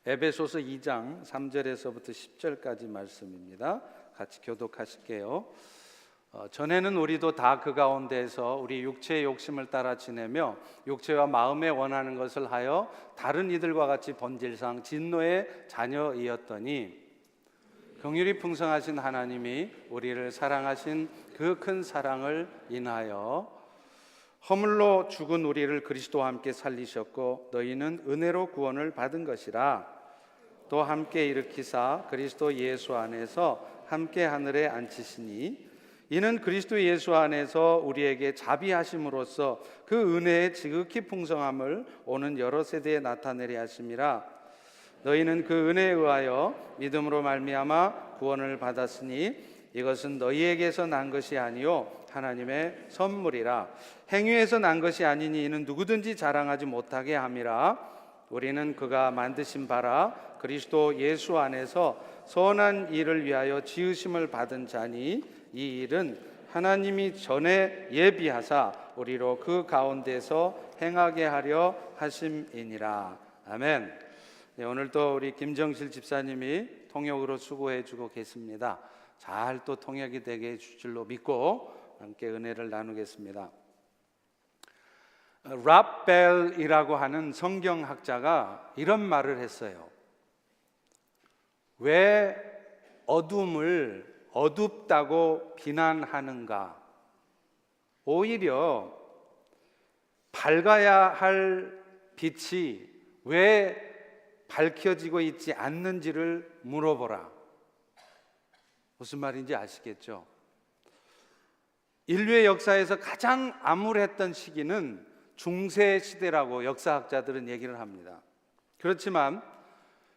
에베소서 2장 3절에서부터 10절까지 말씀입니다. 같이 교독하실게요. 전에는 우리도 다 그 가운데에서 우리 육체의 욕심을 따라 지내며 육체와 마음에 원하는 것을 하여 다른 이들과 같이 본질상 진노의 자녀이었더니 긍휼이 풍성하신 하나님이 우리를 사랑하신 그 큰 사랑을 인하여 허물로 죽은 우리를 그리스도와 함께 살리셨고 너희는 은혜로 구원을 받은 것이라. 또 함께 일으키사 그리스도 예수 안에서 함께 하늘에 앉히시니 이는 그리스도 예수 안에서 우리에게 자비하심으로써 그 은혜의 지극히 풍성함을 오는 여러 세대에 나타내려 하심이라. 너희는 그 은혜에 의하여 믿음으로 말미암아 구원을 받았으니 이것은 너희에게서 난 것이 아니요 하나님의 선물이라. 행위에서 난 것이 아니니 이는 누구든지 자랑하지 못하게 함이라. 우리는 그가 만드신 바라 그리스도 예수 안에서 선한 일을 위하여 지으심을 받은 자니 이 일은 하나님이 전에 예비하사 우리로 그 가운데서 행하게 하려 하심이니라. 아멘. 네, 오늘도 우리 김정실 집사님이 통역으로 수고해 주고 계십니다. 잘 또 통역이 되게 해줄 줄로 믿고 함께 은혜를 나누겠습니다. 랍벨이라고 하는 성경학자가 이런 말을 했어요. 왜 어둠을 어둡다고 비난하는가? 오히려 밝아야 할 빛이 왜 밝혀지고 있지 않는지를 물어보라. 무슨 말인지 아시겠죠? 인류의 역사에서 가장 암울했던 시기는 중세 시대라고 역사학자들은 얘기를 합니다. 그렇지만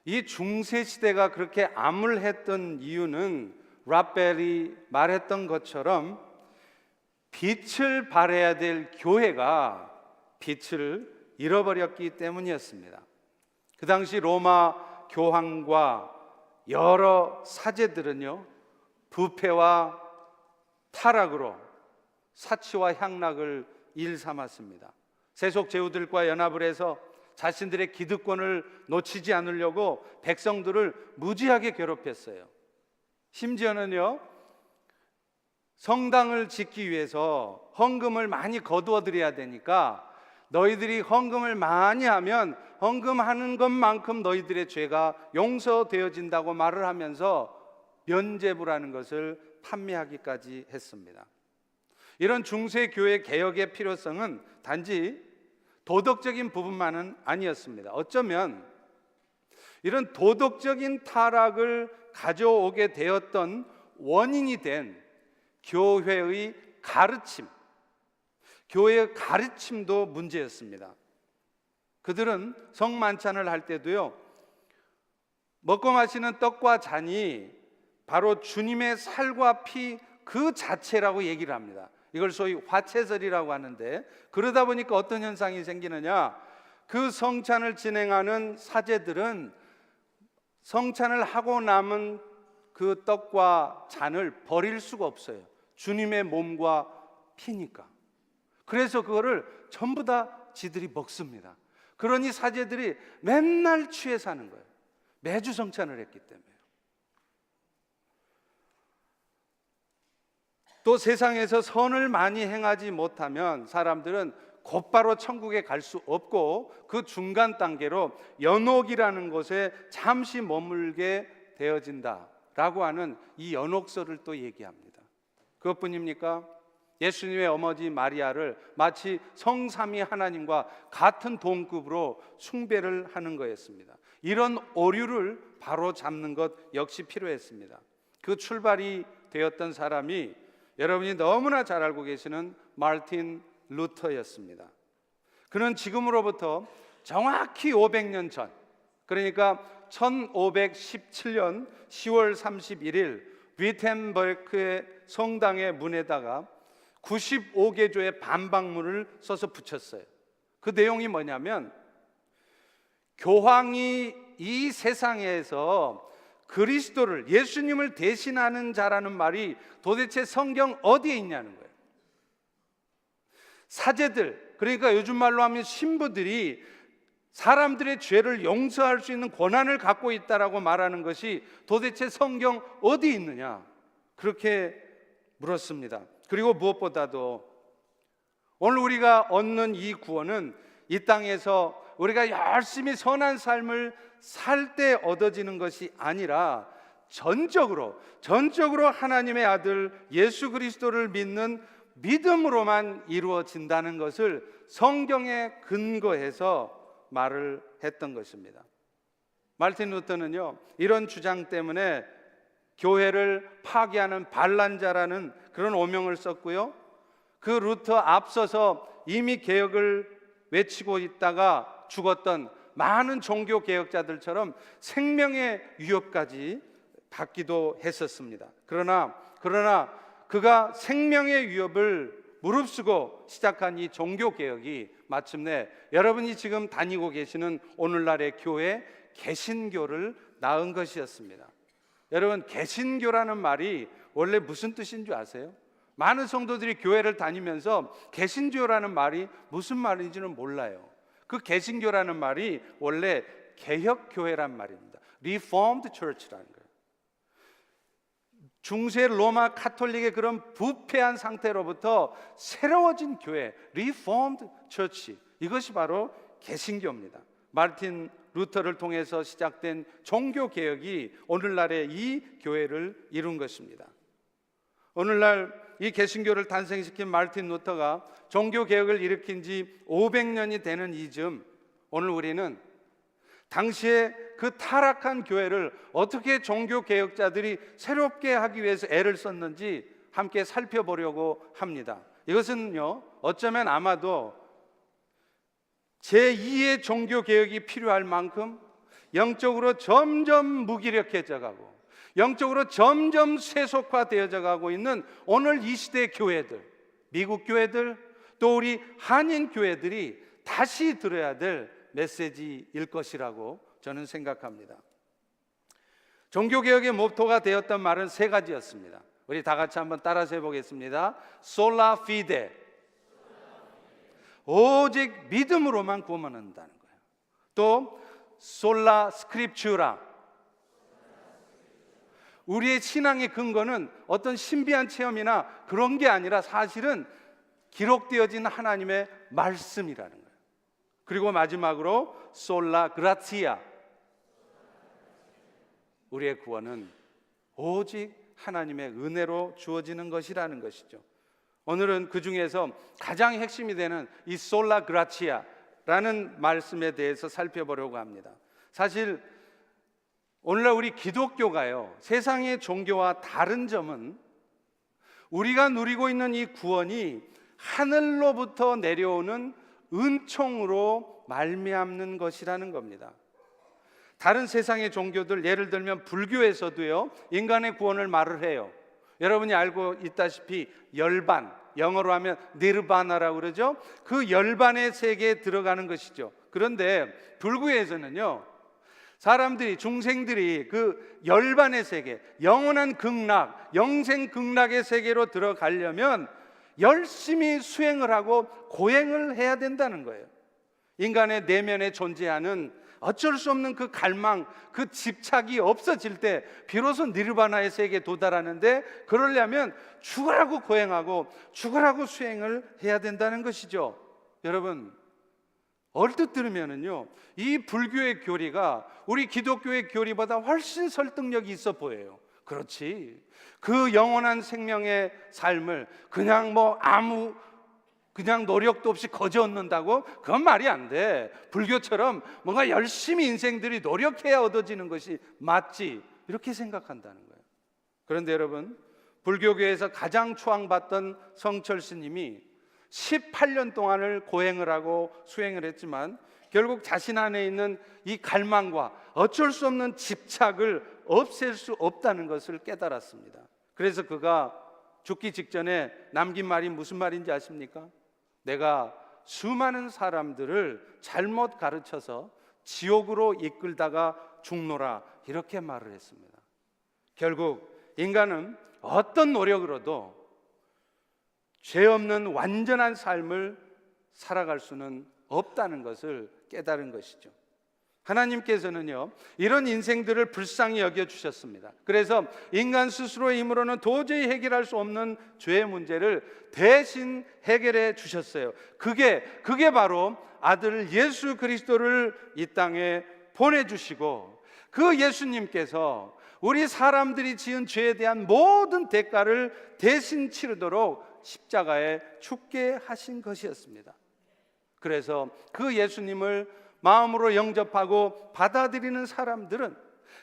이 중세 시대가 그렇게 암울했던 이유는 랍벨이 말했던 것처럼 빛을 발해야 될 교회가 빛을 잃어버렸기 때문이었습니다. 그 당시 로마 교황과 여러 사제들은요, 부패와 타락으로 사치와 향락을 일삼았습니다. 세속 제후들과 연합을 해서 자신들의 기득권을 놓치지 않으려고 백성들을 무지하게 괴롭혔어요. 심지어는요, 성당을 짓기 위해서 헌금을 많이 거두어 드려야 되니까 너희들이 헌금을 많이 하면 헌금하는 것만큼 너희들의 죄가 용서되어진다고 말을 하면서 면죄부라는 것을 판매하기까지 했습니다. 이런 중세 교회 개혁의 필요성은 단지 도덕적인 부분만은 아니었습니다. 어쩌면 이런 도덕적인 타락을 가져오게 되었던 원인이 된 교회의 가르침, 교회의 가르침도 문제였습니다. 그들은 성만찬을 할 때도요, 먹고 마시는 떡과 잔이 바로 주님의 살과 피 그 자체라고 얘기를 합니다. 이걸 소위 화채설이라고 하는데, 그러다 보니까 어떤 현상이 생기느냐, 그 성찬을 진행하는 사제들은 성찬을 하고 남은 그 떡과 잔을 버릴 수가 없어요. 주님의 몸과 피니까. 그래서 그거를 전부 다 지들이 먹습니다. 그러니 사제들이 맨날 취해 사는 거예요. 매주 성찬을 했기 때문에. 또 세상에서 선을 많이 행하지 못하면 사람들은 곧바로 천국에 갈 수 없고 그 중간 단계로 연옥이라는 곳에 잠시 머물게 되어진다라고 하는 이 연옥설을 또 얘기합니다. 그것뿐입니까? 예수님의 어머니 마리아를 마치 성삼위 하나님과 같은 동급으로 숭배를 하는 거였습니다. 이런 오류를 바로 잡는 것 역시 필요했습니다. 그 출발이 되었던 사람이 여러분이 너무나 잘 알고 계시는 마르틴 루터였습니다. 그는 지금으로부터 정확히 500년 전, 그러니까 1517년 10월 31일 위텐버크의 성당의 문에다가 95개조의 반박문을 써서 붙였어요. 그 내용이 뭐냐면, 교황이 이 세상에서 그리스도를, 예수님을 대신하는 자라는 말이 도대체 성경 어디에 있냐는 거예요. 사제들, 그러니까 요즘 말로 하면 신부들이 사람들의 죄를 용서할 수 있는 권한을 갖고 있다라고 말하는 것이 도대체 성경 어디 있느냐? 그렇게 물었습니다. 그리고 무엇보다도 오늘 우리가 얻는 이 구원은 이 땅에서 우리가 열심히 선한 삶을 살 때 얻어지는 것이 아니라 전적으로 하나님의 아들 예수 그리스도를 믿는 믿음으로만 이루어진다는 것을 성경에 근거해서 말을 했던 것입니다. 마르틴 루터는요, 이런 주장 때문에 교회를 파괴하는 반란자라는 그런 오명을 썼고요, 그 루터 앞서서 이미 개혁을 외치고 있다가 죽었던 많은 종교 개혁자들처럼 생명의 위협까지 받기도 했었습니다. 그러나 그가 생명의 위협을 무릅쓰고 시작한 이 종교 개혁이 마침내 여러분이 지금 다니고 계시는 오늘날의 교회 개신교를 낳은 것이었습니다. 여러분, 개신교라는 말이 원래 무슨 뜻인 줄 아세요? 많은 성도들이 교회를 다니면서 개신교라는 말이 무슨 말인지는 몰라요. 그 개신교라는 말이 원래 개혁교회란 말입니다. Reformed Church라는 거예요. 중세 로마 카톨릭의 그런 부패한 상태로부터 새로워진 교회, Reformed Church, 이것이 바로 개신교입니다. 마르틴 루터를 통해서 시작된 종교개혁이 오늘날의 이 교회를 이룬 것입니다. 오늘날 이 개신교를 탄생시킨 마르틴 루터가 종교개혁을 일으킨 지 500년이 되는 이즈음, 오늘 우리는 당시에 그 타락한 교회를 어떻게 종교개혁자들이 새롭게 하기 위해서 애를 썼는지 함께 살펴보려고 합니다. 이것은요, 어쩌면 아마도 제2의 종교개혁이 필요할 만큼 영적으로 점점 무기력해져 가고 영적으로 점점 세속화되어져 가고 있는 오늘 이 시대의 교회들, 미국 교회들, 또 우리 한인 교회들이 다시 들어야 될 메시지일 것이라고 저는 생각합니다. 종교개혁의 모토가 되었던 말은 세 가지였습니다. 우리 다 같이 한번 따라서 해보겠습니다. 솔라 피데, 오직 믿음으로만 구원을 얻는다는 거예요. 또 솔라 스크립추라, 우리의 신앙의 근거는 어떤 신비한 체험이나 그런 게 아니라 사실은 기록되어진 하나님의 말씀이라는 거예요. 그리고 마지막으로 솔라 그라티아, 우리의 구원은 오직 하나님의 은혜로 주어지는 것이라는 것이죠. 오늘은 그 중에서 가장 핵심이 되는 이 솔라 그라티아라는 말씀에 대해서 살펴보려고 합니다. 사실 오늘날 우리 기독교가요, 세상의 종교와 다른 점은 우리가 누리고 있는 이 구원이 하늘로부터 내려오는 은총으로 말미암는 것이라는 겁니다. 다른 세상의 종교들, 예를 들면 불교에서도요, 인간의 구원을 말을 해요. 여러분이 알고 있다시피 열반, 영어로 하면 니르바나라고 그러죠. 그 열반의 세계에 들어가는 것이죠. 그런데 불교에서는요, 사람들이, 중생들이 그 열반의 세계, 영원한 극락, 영생 극락의 세계로 들어가려면 열심히 수행을 하고 고행을 해야 된다는 거예요. 인간의 내면에 존재하는 어쩔 수 없는 그 갈망, 그 집착이 없어질 때 비로소 니르바나의 세계에 도달하는데, 그러려면 죽으라고 고행하고 죽으라고 수행을 해야 된다는 것이죠. 여러분, 얼뜻 들으면은요, 이 불교의 교리가 우리 기독교의 교리보다 훨씬 설득력이 있어 보여요. 그렇지, 그 영원한 생명의 삶을 그냥 그냥 노력도 없이 거저 얻는다고? 그건 말이 안 돼. 불교처럼 뭔가 열심히 인생들이 노력해야 얻어지는 것이 맞지, 이렇게 생각한다는 거예요. 그런데 여러분, 불교계에서 가장 추앙받던 성철 스님이 18년 동안을 고행을 하고 수행을 했지만 결국 자신 안에 있는 이 갈망과 어쩔 수 없는 집착을 없앨 수 없다는 것을 깨달았습니다. 그래서 그가 죽기 직전에 남긴 말이 무슨 말인지 아십니까? 내가 수많은 사람들을 잘못 가르쳐서 지옥으로 이끌다가 죽노라, 이렇게 말을 했습니다. 결국 인간은 어떤 노력으로도 죄 없는 완전한 삶을 살아갈 수는 없다는 것을 깨달은 것이죠. 하나님께서는요, 이런 인생들을 불쌍히 여겨주셨습니다. 그래서 인간 스스로의 힘으로는 도저히 해결할 수 없는 죄의 문제를 대신 해결해 주셨어요. 그게 바로 아들 예수 그리스도를 이 땅에 보내주시고, 그 예수님께서 우리 사람들이 지은 죄에 대한 모든 대가를 대신 치르도록 십자가에 죽게 하신 것이었습니다. 그래서 그 예수님을 마음으로 영접하고 받아들이는 사람들은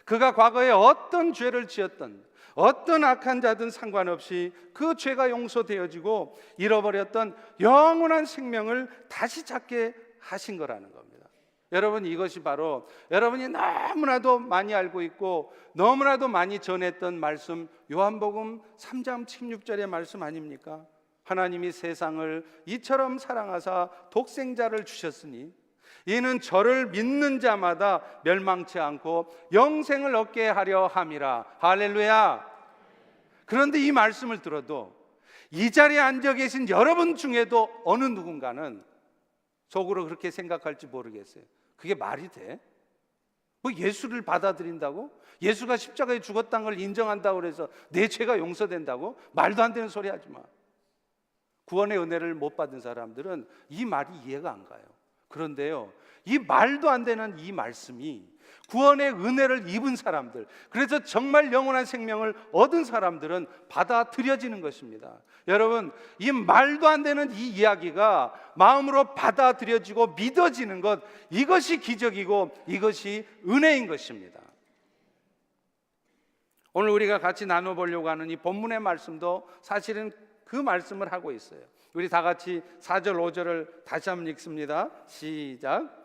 그가 과거에 어떤 죄를 지었던, 어떤 악한 자든 상관없이 그 죄가 용서되어지고 잃어버렸던 영원한 생명을 다시 찾게 하신 거라는 겁니다. 여러분, 이것이 바로 여러분이 너무나도 많이 알고 있고 너무나도 많이 전했던 말씀, 요한복음 3장 16절의 말씀 아닙니까? 하나님이 세상을 이처럼 사랑하사 독생자를 주셨으니 이는 저를 믿는 자마다 멸망치 않고 영생을 얻게 하려 함이라. 할렐루야. 그런데 이 말씀을 들어도 이 자리에 앉아 계신 여러분 중에도 어느 누군가는 속으로 그렇게 생각할지 모르겠어요. 그게 말이 돼? 뭐 예수를 받아들인다고? 예수가 십자가에 죽었다는 걸 인정한다고 해서 내 죄가 용서된다고? 말도 안 되는 소리 하지 마. 구원의 은혜를 못 받은 사람들은 이 말이 이해가 안 가요. 그런데요, 이 말도 안 되는 이 말씀이 구원의 은혜를 입은 사람들, 그래서 정말 영원한 생명을 얻은 사람들은 받아들여지는 것입니다. 여러분, 이 말도 안 되는 이 이야기가 마음으로 받아들여지고 믿어지는 것, 이것이 기적이고 이것이 은혜인 것입니다. 오늘 우리가 같이 나눠보려고 하는 이 본문의 말씀도 사실은 그 말씀을 하고 있어요. 우리 다 같이 4절 5절을 다시 한번 읽습니다. 시작.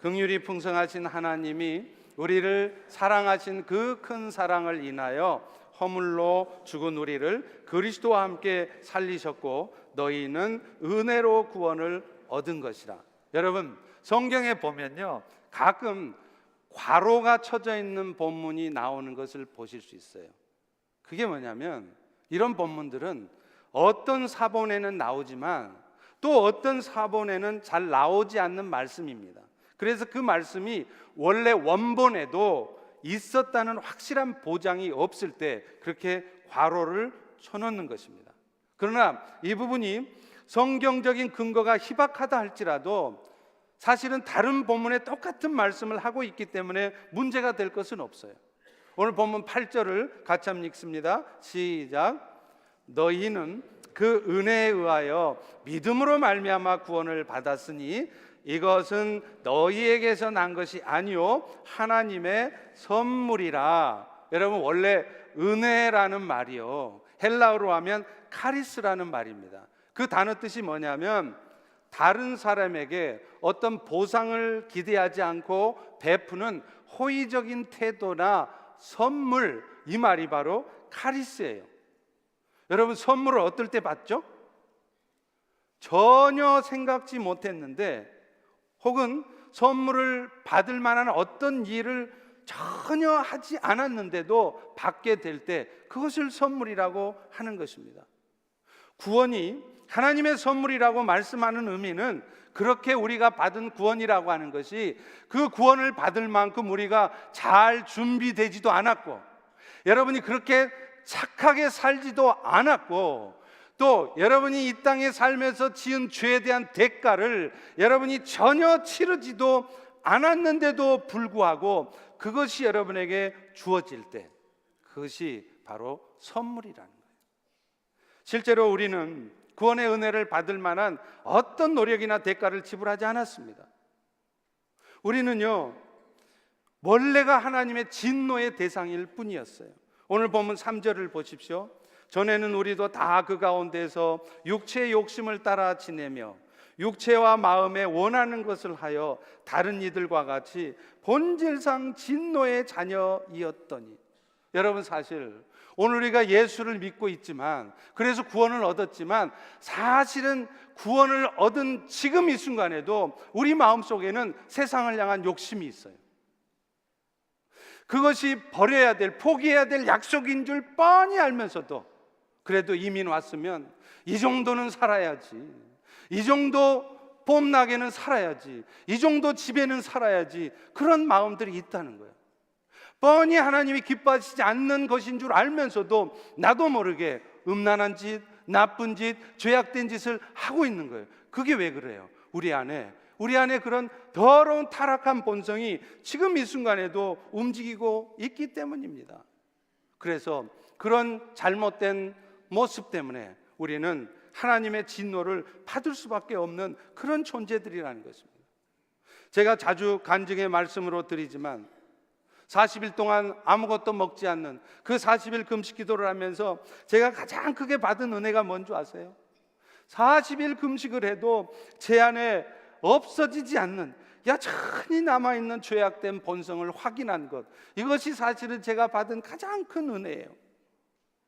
긍휼이 풍성하신 하나님이 우리를 사랑하신 그 큰 사랑을 인하여 허물로 죽은 우리를 그리스도와 함께 살리셨고 너희는 은혜로 구원을 얻은 것이라. 여러분, 성경에 보면요, 가끔 괄호가 쳐져 있는 본문이 나오는 것을 보실 수 있어요. 그게 뭐냐면 이런 본문들은 어떤 사본에는 나오지만 또 어떤 사본에는 잘 나오지 않는 말씀입니다. 그래서 그 말씀이 원래 원본에도 있었다는 확실한 보장이 없을 때 그렇게 괄호를 쳐놓는 것입니다. 그러나 이 부분이 성경적인 근거가 희박하다 할지라도 사실은 다른 본문에 똑같은 말씀을 하고 있기 때문에 문제가 될 것은 없어요. 오늘 본문 8절을 같이 한번 읽습니다. 시작. 너희는 그 은혜에 의하여 믿음으로 말미암아 구원을 받았으니 이것은 너희에게서 난 것이 아니요 하나님의 선물이라. 여러분, 원래 은혜라는 말이요 헬라어로 하면 카리스라는 말입니다. 그 단어 뜻이 뭐냐면 다른 사람에게 어떤 보상을 기대하지 않고 베푸는 호의적인 태도나 선물, 이 말이 바로 카리스예요. 여러분, 선물을 어떨 때 받죠? 전혀 생각지 못했는데 혹은 선물을 받을 만한 어떤 일을 전혀 하지 않았는데도 받게 될 때 그것을 선물이라고 하는 것입니다. 구원이 하나님의 선물이라고 말씀하는 의미는 그렇게 우리가 받은 구원이라고 하는 것이 그 구원을 받을 만큼 우리가 잘 준비되지도 않았고 여러분이 그렇게 착하게 살지도 않았고 또 여러분이 이 땅에 살면서 지은 죄에 대한 대가를 여러분이 전혀 치르지도 않았는데도 불구하고 그것이 여러분에게 주어질 때 그것이 바로 선물이라는 거예요. 실제로 우리는 구원의 은혜를 받을 만한 어떤 노력이나 대가를 지불하지 않았습니다. 우리는요 원래가 하나님의 진노의 대상일 뿐이었어요. 오늘 본문 3절을 보십시오. 전에는 우리도 다 그 가운데서 육체의 욕심을 따라 지내며 육체와 마음에 원하는 것을 하여 다른 이들과 같이 본질상 진노의 자녀이었더니. 여러분, 사실 오늘 우리가 예수를 믿고 있지만 그래서 구원을 얻었지만 사실은 구원을 얻은 지금 이 순간에도 우리 마음속에는 세상을 향한 욕심이 있어요. 그것이 버려야 될, 포기해야 될 약속인 줄 뻔히 알면서도 그래도 이민 왔으면 이 정도는 살아야지, 이 정도 봄나게는 살아야지, 이 정도 집에는 살아야지, 그런 마음들이 있다는 거예요. 뻔히 하나님이 기뻐하시지 않는 것인 줄 알면서도 나도 모르게 음란한 짓, 나쁜 짓, 죄악된 짓을 하고 있는 거예요. 그게 왜 그래요? 우리 안에 그런 더러운 타락한 본성이 지금 이 순간에도 움직이고 있기 때문입니다. 그래서 그런 잘못된 모습 때문에 우리는 하나님의 진노를 받을 수밖에 없는 그런 존재들이라는 것입니다. 제가 자주 간증의 말씀으로 드리지만 40일 동안 아무것도 먹지 않는 그 40일 금식 기도를 하면서 제가 가장 크게 받은 은혜가 뭔지 아세요? 40일 금식을 해도 제 안에 없어지지 않는 여전히 남아있는 죄악된 본성을 확인한 것, 이것이 사실은 제가 받은 가장 큰 은혜예요.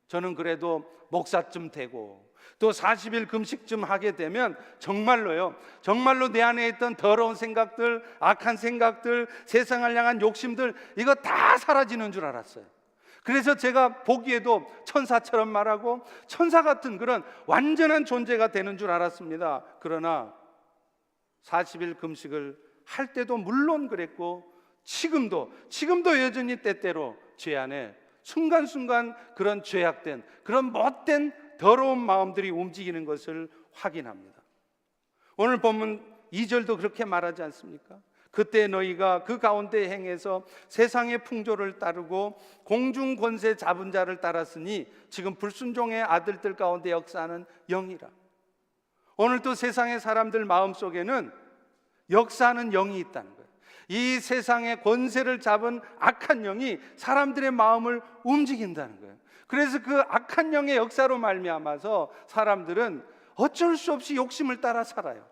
저는 그래도 목사쯤 되고 또 40일 금식쯤 하게 되면 정말로 내 안에 있던 더러운 생각들, 악한 생각들, 세상을 향한 욕심들, 이거 다 사라지는 줄 알았어요. 그래서 제가 보기에도 천사처럼 말하고 천사 같은 그런 완전한 존재가 되는 줄 알았습니다. 그러나 40일 금식을 할 때도 물론 그랬고 지금도 여전히 때때로 제 안에 순간순간 그런 죄악된, 그런 못된 더러운 마음들이 움직이는 것을 확인합니다. 오늘 본문 2절도 그렇게 말하지 않습니까? 그때 너희가 그 가운데 행해서 세상의 풍조를 따르고 공중 권세 잡은 자를 따랐으니 지금 불순종의 아들들 가운데 역사하는 영이라. 오늘도 세상의 사람들 마음속에는 역사하는 영이 있다는 거예요. 이 세상의 권세를 잡은 악한 영이 사람들의 마음을 움직인다는 거예요. 그래서 그 악한 영의 역사로 말미암아서 사람들은 어쩔 수 없이 욕심을 따라 살아요.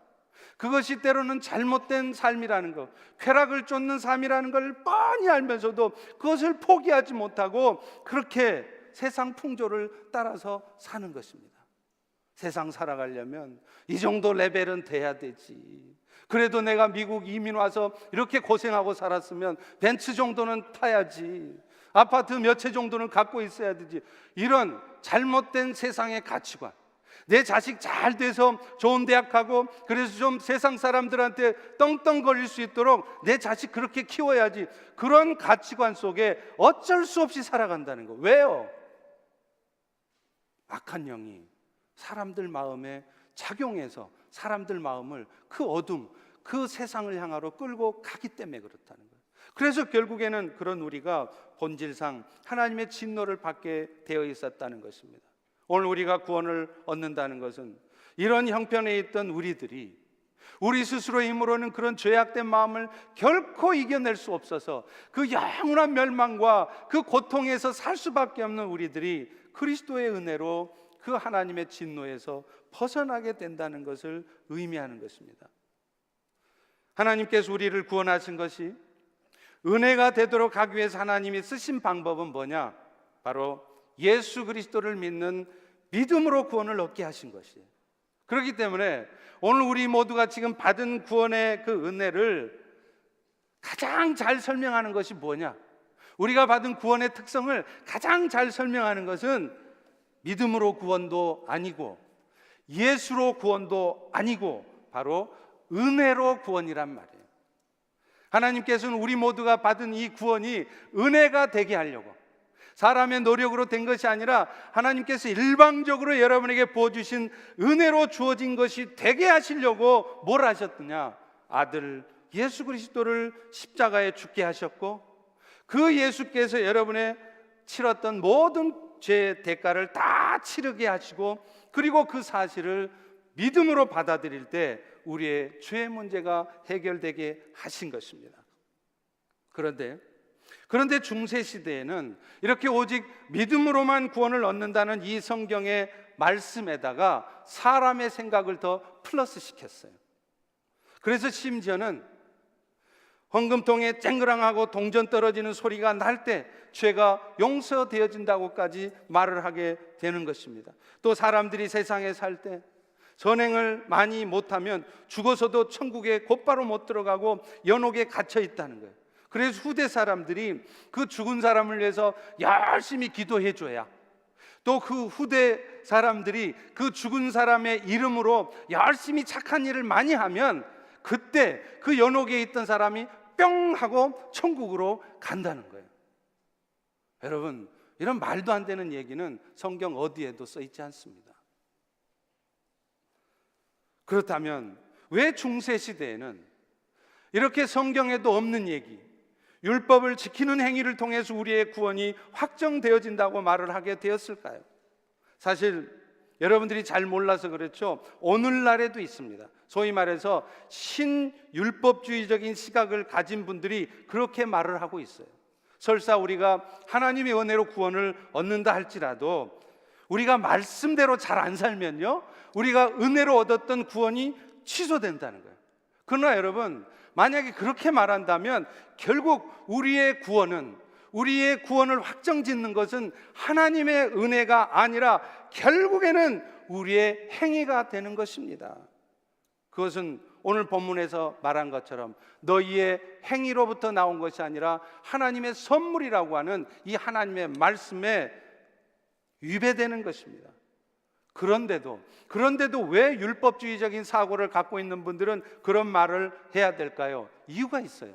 그것이 때로는 잘못된 삶이라는 것, 쾌락을 쫓는 삶이라는 걸 뻔히 알면서도 그것을 포기하지 못하고 그렇게 세상 풍조를 따라서 사는 것입니다. 세상 살아가려면 이 정도 레벨은 돼야 되지, 그래도 내가 미국 이민 와서 이렇게 고생하고 살았으면 벤츠 정도는 타야지, 아파트 몇 채 정도는 갖고 있어야 되지, 이런 잘못된 세상의 가치관, 내 자식 잘 돼서 좋은 대학 가고 그래서 좀 세상 사람들한테 떵떵거릴 수 있도록 내 자식 그렇게 키워야지, 그런 가치관 속에 어쩔 수 없이 살아간다는 거. 왜요? 악한 영이 사람들 마음에 작용해서 사람들 마음을 그 어둠, 그 세상을 향하러 끌고 가기 때문에 그렇다는 거예요. 그래서 결국에는 그런 우리가 본질상 하나님의 진노를 받게 되어 있었다는 것입니다. 오늘 우리가 구원을 얻는다는 것은 이런 형편에 있던 우리들이 우리 스스로의 힘으로는 그런 죄악된 마음을 결코 이겨낼 수 없어서 그 영원한 멸망과 그 고통에서 살 수밖에 없는 우리들이 그리스도의 은혜로 그 하나님의 진노에서 벗어나게 된다는 것을 의미하는 것입니다. 하나님께서 우리를 구원하신 것이 은혜가 되도록 하기 위해서 하나님이 쓰신 방법은 뭐냐? 바로 예수 그리스도를 믿는 믿음으로 구원을 얻게 하신 것이에요. 그렇기 때문에 오늘 우리 모두가 지금 받은 구원의 그 은혜를 가장 잘 설명하는 것이 뭐냐? 우리가 받은 구원의 특성을 가장 잘 설명하는 것은 믿음으로 구원도 아니고 예수로 구원도 아니고 바로 은혜로 구원이란 말이에요. 하나님께서는 우리 모두가 받은 이 구원이 은혜가 되게 하려고, 사람의 노력으로 된 것이 아니라 하나님께서 일방적으로 여러분에게 부어주신 은혜로 주어진 것이 되게 하시려고 뭘 하셨느냐? 아들 예수 그리스도를 십자가에 죽게 하셨고 그 예수께서 여러분의 치렀던 모든 죄의 대가를 다 치르게 하시고, 그리고 그 사실을 믿음으로 받아들일 때 우리의 죄의 문제가 해결되게 하신 것입니다. 그런데 중세 시대에는 이렇게 오직 믿음으로만 구원을 얻는다는 이 성경의 말씀에다가 사람의 생각을 더 플러스 시켰어요. 그래서 심지어는 헌금통에 쨍그랑하고 동전 떨어지는 소리가 날 때 죄가 용서되어진다고까지 말을 하게 되는 것입니다. 또 사람들이 세상에 살 때 선행을 많이 못하면 죽어서도 천국에 곧바로 못 들어가고 연옥에 갇혀 있다는 거예요. 그래서 후대 사람들이 그 죽은 사람을 위해서 열심히 기도해 줘야, 또 그 후대 사람들이 그 죽은 사람의 이름으로 열심히 착한 일을 많이 하면 그때 그 연옥에 있던 사람이 뿅 하고 천국으로 간다는 거예요. 여러분, 이런 말도 안 되는 얘기는 성경 어디에도 써 있지 않습니다. 그렇다면 왜 중세 시대에는 이렇게 성경에도 없는 얘기, 율법을 지키는 행위를 통해서 우리의 구원이 확정되어진다고 말을 하게 되었을까요? 사실 여러분들이 잘 몰라서 그렇죠. 오늘날에도 있습니다. 소위 말해서 신율법주의적인 시각을 가진 분들이 그렇게 말을 하고 있어요. 설사 우리가 하나님의 은혜로 구원을 얻는다 할지라도 우리가 말씀대로 잘 안 살면요, 우리가 은혜로 얻었던 구원이 취소된다는 거예요. 그러나 여러분, 만약에 그렇게 말한다면 결국 우리의 구원을 확정짓는 것은 하나님의 은혜가 아니라 결국에는 우리의 행위가 되는 것입니다. 그것은 오늘 본문에서 말한 것처럼 너희의 행위로부터 나온 것이 아니라 하나님의 선물이라고 하는 이 하나님의 말씀에 위배되는 것입니다. 그런데도 왜 율법주의적인 사고를 갖고 있는 분들은 그런 말을 해야 될까요? 이유가 있어요.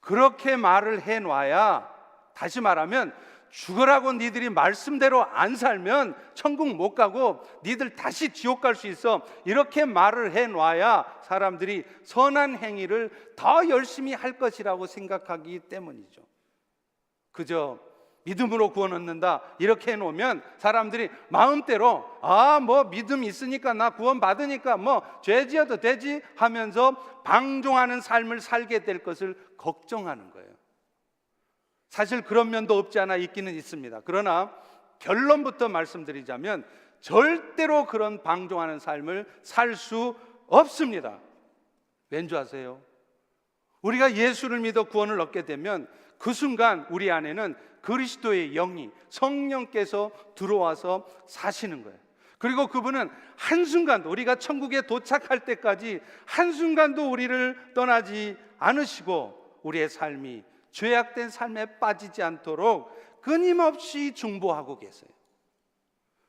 그렇게 말을 해놔야, 다시 말하면 죽으라고 니들이 말씀대로 안 살면 천국 못 가고 니들 다시 지옥 갈 수 있어, 이렇게 말을 해놔야 사람들이 선한 행위를 더 열심히 할 것이라고 생각하기 때문이죠. 그저 믿음으로 구원 얻는다 이렇게 해놓으면 사람들이 마음대로 뭐 믿음 있으니까 나 구원 받으니까 뭐 죄 지어도 되지 하면서 방종하는 삶을 살게 될 것을 걱정하는 거예요. 사실 그런 면도 없지 않아 있기는 있습니다. 그러나 결론부터 말씀드리자면 절대로 그런 방종하는 삶을 살 수 없습니다. 왠지 아세요? 우리가 예수를 믿어 구원을 얻게 되면 그 순간 우리 안에는 그리스도의 영이, 성령께서 들어와서 사시는 거예요. 그리고 그분은 한순간도, 우리가 천국에 도착할 때까지 한순간도 우리를 떠나지 않으시고 우리의 삶이 죄악된 삶에 빠지지 않도록 끊임없이 중보하고 계세요.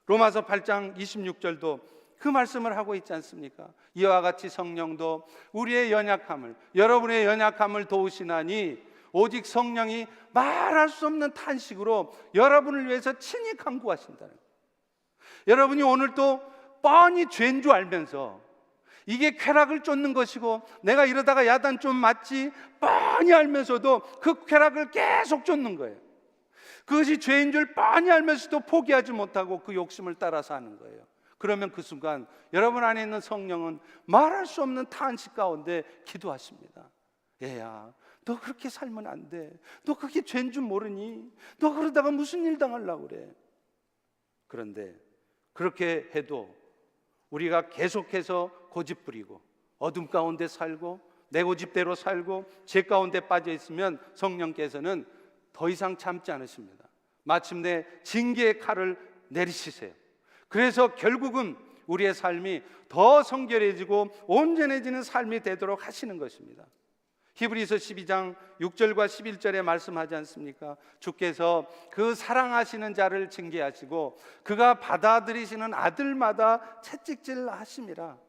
로마서 8장 26절도 그 말씀을 하고 있지 않습니까? 이와 같이 성령도 우리의 연약함을, 여러분의 연약함을 도우시나니 오직 성령이 말할 수 없는 탄식으로 여러분을 위해서 친히 간구하신다는 거예요. 여러분이 오늘도 뻔히 죄인 줄 알면서 이게 쾌락을 쫓는 것이고 내가 이러다가 야단 좀 맞지 뻔히 알면서도 그 쾌락을 계속 쫓는 거예요. 그것이 죄인 줄 뻔히 알면서도 포기하지 못하고 그 욕심을 따라서 하는 거예요. 그러면 그 순간 여러분 안에 있는 성령은 말할 수 없는 탄식 가운데 기도하십니다. 얘야, 너 그렇게 살면 안 돼. 너 그게 죄인 줄 모르니? 너 그러다가 무슨 일 당하려고 그래? 그런데 그렇게 해도 우리가 계속해서 고집부리고 어둠 가운데 살고 내 고집대로 살고 죄 가운데 빠져 있으면 성령께서는 더 이상 참지 않으십니다. 마침내 징계의 칼을 내리시세요. 그래서 결국은 우리의 삶이 더 성결해지고 온전해지는 삶이 되도록 하시는 것입니다. 히브리서 12장 6절과 11절에 말씀하지 않습니까? 주께서 그 사랑하시는 자를 징계하시고 그가 받아들이시는 아들마다 채찍질 하심이라.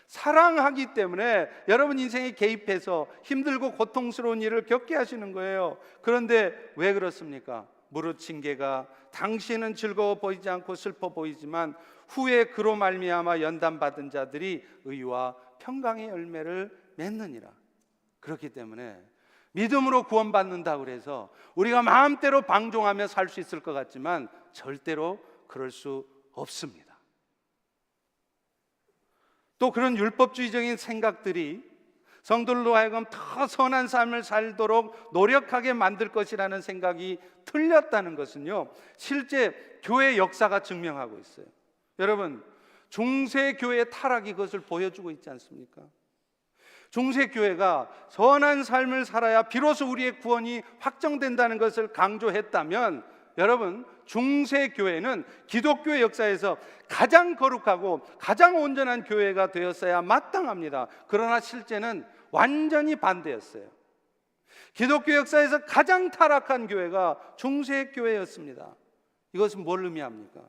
사랑하기 때문에 여러분 인생에 개입해서 힘들고 고통스러운 일을 겪게 하시는 거예요. 그런데 왜 그렇습니까? 무릇 징계가 당신은 즐거워 보이지 않고 슬퍼 보이지만 후에 그로 말미암아 연단받은 자들이 의와 평강의 열매를 맺느니라. 그렇기 때문에 믿음으로 구원받는다고 그래서 우리가 마음대로 방종하며 살 수 있을 것 같지만 절대로 그럴 수 없습니다. 또 그런 율법주의적인 생각들이 성도들로 하여금 더 선한 삶을 살도록 노력하게 만들 것이라는 생각이 틀렸다는 것은요, 실제 교회 역사가 증명하고 있어요. 여러분, 중세교회 타락이 그것을 보여주고 있지 않습니까? 중세교회가 선한 삶을 살아야 비로소 우리의 구원이 확정된다는 것을 강조했다면 여러분, 중세교회는 기독교의 역사에서 가장 거룩하고 가장 온전한 교회가 되었어야 마땅합니다. 그러나 실제는 완전히 반대였어요. 기독교 역사에서 가장 타락한 교회가 중세교회였습니다. 이것은 뭘 의미합니까?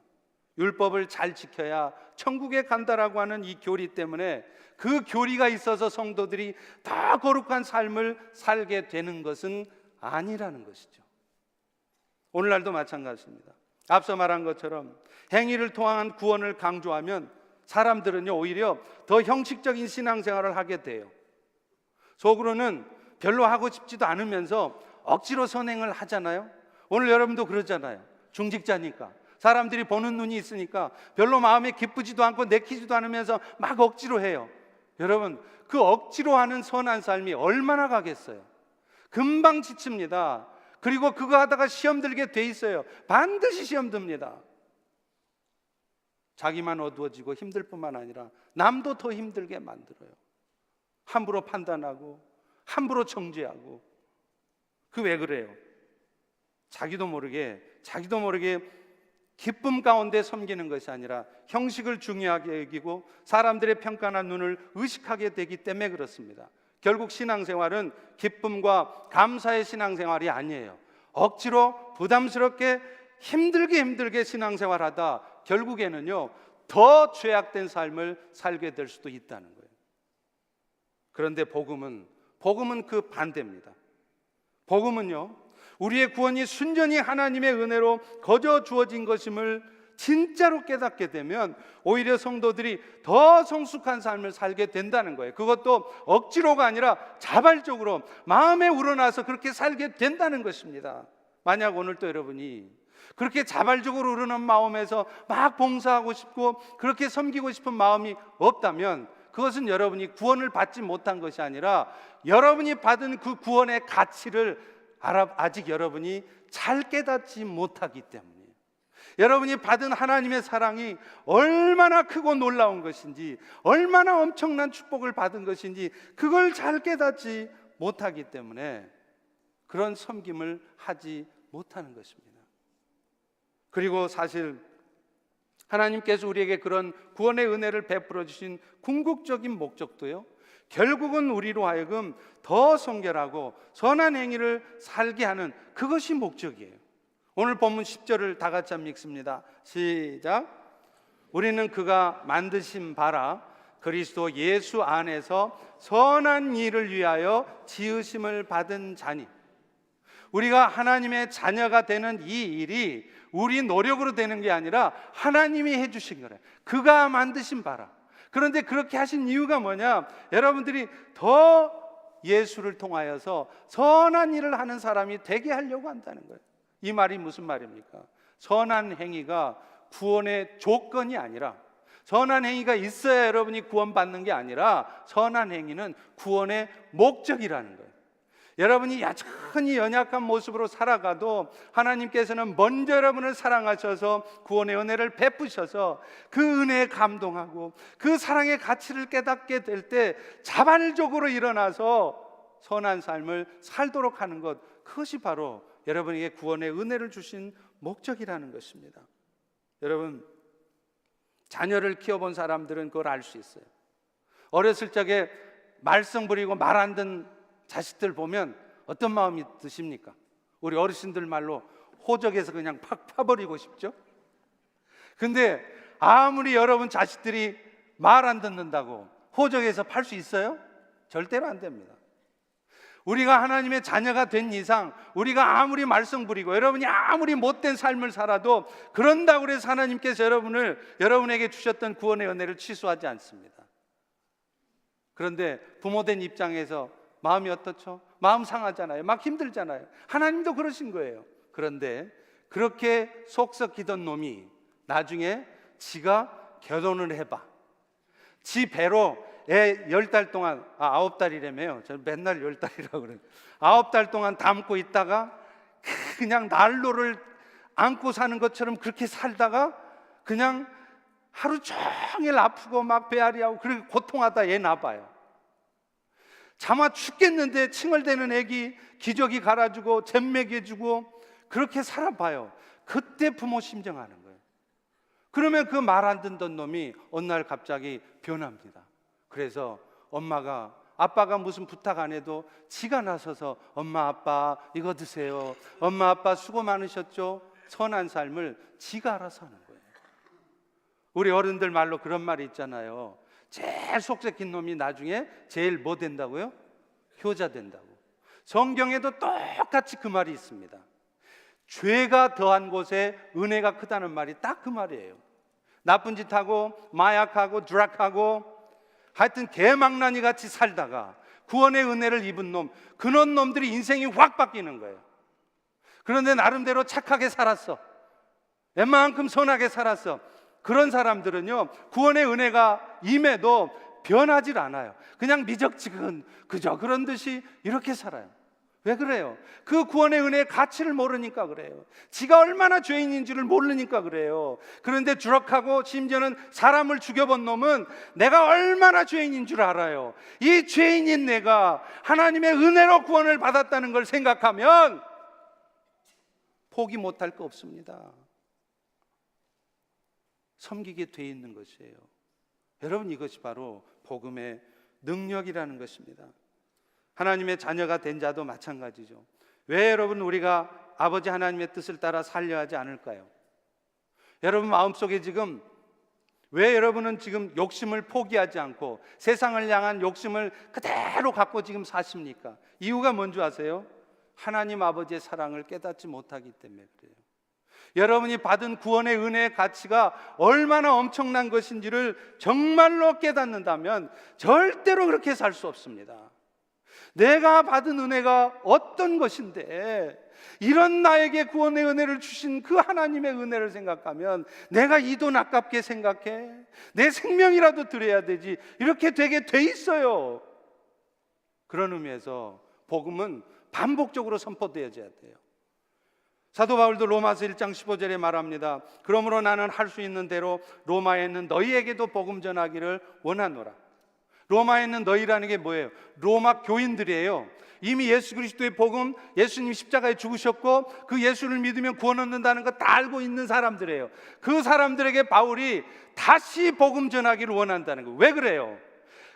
율법을 잘 지켜야 천국에 간다라고 하는 이 교리 때문에 그 교리가 있어서 성도들이 더 거룩한 삶을 살게 되는 것은 아니라는 것이죠. 오늘날도 마찬가지입니다. 앞서 말한 것처럼 행위를 통한 구원을 강조하면 사람들은요 오히려 더 형식적인 신앙생활을 하게 돼요. 속으로는 별로 하고 싶지도 않으면서 억지로 선행을 하잖아요. 오늘 여러분도 그러잖아요. 중직자니까 사람들이 보는 눈이 있으니까 별로 마음에 기쁘지도 않고 내키지도 않으면서 막 억지로 해요. 여러분, 그 억지로 하는 선한 삶이 얼마나 가겠어요? 금방 지칩니다. 그리고 그거 하다가 시험 들게 돼 있어요. 반드시 시험 듭니다. 자기만 어두워지고 힘들 뿐만 아니라 남도 더 힘들게 만들어요. 함부로 판단하고 함부로 정죄하고. 그 왜 그래요? 자기도 모르게 기쁨 가운데 섬기는 것이 아니라 형식을 중요하게 여기고 사람들의 평가나 눈을 의식하게 되기 때문에 그렇습니다. 결국 신앙생활은 기쁨과 감사의 신앙생활이 아니에요. 억지로 부담스럽게 힘들게 신앙생활하다 결국에는요 더 죄악된 삶을 살게 될 수도 있다는 거예요. 그런데 복음은 그 반대입니다. 복음은요 우리의 구원이 순전히 하나님의 은혜로 거저 주어진 것임을 진짜로 깨닫게 되면 오히려 성도들이 더 성숙한 삶을 살게 된다는 거예요. 그것도 억지로가 아니라 자발적으로 마음에 우러나서 그렇게 살게 된다는 것입니다. 만약 오늘 또 여러분이 그렇게 자발적으로 우러난 마음에서 막 봉사하고 싶고 그렇게 섬기고 싶은 마음이 없다면 그것은 여러분이 구원을 받지 못한 것이 아니라 여러분이 받은 그 구원의 가치를 아직 여러분이 잘 깨닫지 못하기 때문이에요. 여러분이 받은 하나님의 사랑이 얼마나 크고 놀라운 것인지, 얼마나 엄청난 축복을 받은 것인지 그걸 잘 깨닫지 못하기 때문에 그런 섬김을 하지 못하는 것입니다. 그리고 사실 하나님께서 우리에게 그런 구원의 은혜를 베풀어 주신 궁극적인 목적도요 결국은 우리로 하여금 더 성결하고 선한 행위를 살게 하는 그것이 목적이에요. 오늘 본문 10절을 다 같이 한번 읽습니다. 시작. 우리는 그가 만드신 바라 그리스도 예수 안에서 선한 일을 위하여 지으심을 받은 자니. 우리가 하나님의 자녀가 되는 이 일이 우리 노력으로 되는 게 아니라 하나님이 해주신 거래요. 그가 만드신 바라. 그런데 그렇게 하신 이유가 뭐냐? 여러분들이 더 예수를 통하여서 선한 일을 하는 사람이 되게 하려고 한다는 거예요. 이 말이 무슨 말입니까? 선한 행위가 구원의 조건이 아니라, 선한 행위가 있어야 여러분이 구원받는 게 아니라 선한 행위는 구원의 목적이라는 거예요. 여러분이 여전히 연약한 모습으로 살아가도 하나님께서는 먼저 여러분을 사랑하셔서 구원의 은혜를 베푸셔서 그 은혜에 감동하고 그 사랑의 가치를 깨닫게 될 때 자발적으로 일어나서 선한 삶을 살도록 하는 것, 그것이 바로 여러분에게 구원의 은혜를 주신 목적이라는 것입니다. 여러분, 자녀를 키워본 사람들은 그걸 알 수 있어요. 어렸을 적에 말썽 부리고 말 안 듣는 자식들 보면 어떤 마음이 드십니까? 우리 어르신들 말로 호적에서 그냥 팍 파버리고 싶죠? 근데 아무리 여러분 자식들이 말 안 듣는다고 호적에서 팔 수 있어요? 절대로 안 됩니다. 우리가 하나님의 자녀가 된 이상 우리가 아무리 말썽 부리고 여러분이 아무리 못된 삶을 살아도 그런다고 해서 하나님께서 여러분에게 주셨던 구원의 은혜를 취소하지 않습니다. 그런데 부모된 입장에서 마음이 어떻죠? 마음 상하잖아요. 막 힘들잖아요. 하나님도 그러신 거예요. 그런데 그렇게 속 썩이던 놈이 나중에 지가 결혼을 해봐. 지 배로 애 10달 동안 9달이라며요. 저는 맨날 10달이라고 그래요. 9달 동안 담고 있다가 그냥 난로를 안고 사는 것처럼 그렇게 살다가 그냥 하루 종일 아프고 막 배앓이하고 그렇게 고통하다 얘 나봐요. 차마 죽겠는데 칭얼대는 애기 기저귀 갈아주고 잼 먹여주고 그렇게 살아봐요. 그때 부모 심정하는 거예요. 그러면 그 말 안 듣던 놈이 어느 날 갑자기 변합니다. 그래서 아빠가 무슨 부탁 안 해도 지가 나서서 엄마 아빠 이거 드세요. 엄마 아빠 수고 많으셨죠? 선한 삶을 지가 알아서 하는 거예요. 우리 어른들 말로 그런 말이 있잖아요. 제일 속삭긴 놈이 나중에 제일 뭐 된다고요? 효자 된다고. 성경에도 똑같이 그 말이 있습니다. 죄가 더한 곳에 은혜가 크다는 말이 딱 그 말이에요. 나쁜 짓 하고 마약하고 드락하고 하여튼 개망나니 같이 살다가 구원의 은혜를 입은 놈, 그런 놈들이 인생이 확 바뀌는 거예요. 그런데 나름대로 착하게 살았어, 웬만큼 선하게 살았어. 그런 사람들은요, 구원의 은혜가 임해도 변하질 않아요. 그냥 미적지근 그저 그런 듯이 이렇게 살아요. 왜 그래요? 그 구원의 은혜의 가치를 모르니까 그래요. 지가 얼마나 죄인인지를 모르니까 그래요. 그런데 주력하고 심지어는 사람을 죽여본 놈은 내가 얼마나 죄인인 줄 알아요. 이 죄인인 내가 하나님의 은혜로 구원을 받았다는 걸 생각하면 포기 못할 거 없습니다. 섬기게 돼 있는 것이에요. 여러분, 이것이 바로 복음의 능력이라는 것입니다. 하나님의 자녀가 된 자도 마찬가지죠. 왜 여러분 우리가 아버지 하나님의 뜻을 따라 살려야 하지 않을까요? 여러분 마음속에 지금 왜 여러분은 지금 욕심을 포기하지 않고 세상을 향한 욕심을 그대로 갖고 지금 사십니까? 이유가 뭔지 아세요? 하나님 아버지의 사랑을 깨닫지 못하기 때문에 그래요. 여러분이 받은 구원의 은혜의 가치가 얼마나 엄청난 것인지를 정말로 깨닫는다면 절대로 그렇게 살 수 없습니다. 내가 받은 은혜가 어떤 것인데 이런 나에게 구원의 은혜를 주신 그 하나님의 은혜를 생각하면 내가 이 돈 아깝게 생각해? 내 생명이라도 드려야 되지, 이렇게 되게 돼 있어요. 그런 의미에서 복음은 반복적으로 선포되어져야 돼요. 사도 바울도 로마서 1장 15절에 말합니다. 그러므로 나는 할 수 있는 대로 로마에 있는 너희에게도 복음 전하기를 원하노라. 로마에 있는 너희라는 게 뭐예요? 로마 교인들이에요. 이미 예수 그리스도의 복음, 예수님이 십자가에 죽으셨고 그 예수를 믿으면 구원 얻는다는 거 다 알고 있는 사람들이에요. 그 사람들에게 바울이 다시 복음 전하기를 원한다는 거예요. 왜 그래요?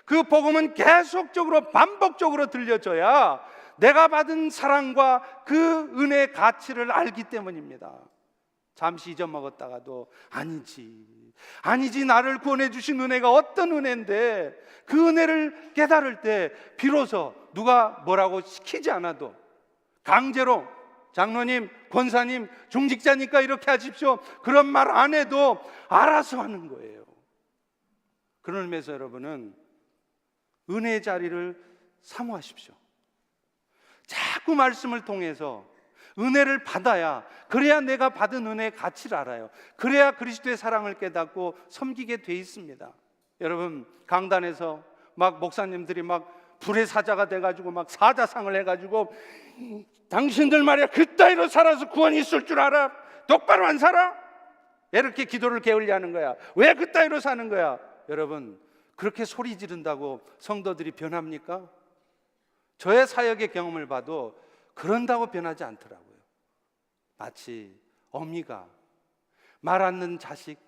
그 복음은 계속적으로 반복적으로 들려줘야 내가 받은 사랑과 그 은혜의 가치를 알기 때문입니다. 잠시 잊어먹었다가도 아니지 나를 구원해 주신 은혜가 어떤 은혜인데, 그 은혜를 깨달을 때 비로소 누가 뭐라고 시키지 않아도 강제로 장로님, 권사님, 중직자니까 이렇게 하십시오, 그런 말 안 해도 알아서 하는 거예요. 그런 의미에서 여러분은 은혜의 자리를 사모하십시오. 자꾸 말씀을 통해서 은혜를 받아야, 그래야 내가 받은 은혜의 가치를 알아요. 그래야 그리스도의 사랑을 깨닫고 섬기게 돼 있습니다. 여러분, 강단에서 막 목사님들이 막 불의 사자가 돼가지고 막 사자상을 해가지고 당신들 말이야 그따위로 살아서 구원이 있을 줄 알아? 똑바로 안 살아? 이렇게 기도를 게을리 하는 거야. 왜 그따위로 사는 거야? 여러분, 그렇게 소리 지른다고 성도들이 변합니까? 저의 사역의 경험을 봐도 그런다고 변하지 않더라고요. 마치 어미가 말 안 듣는 자식,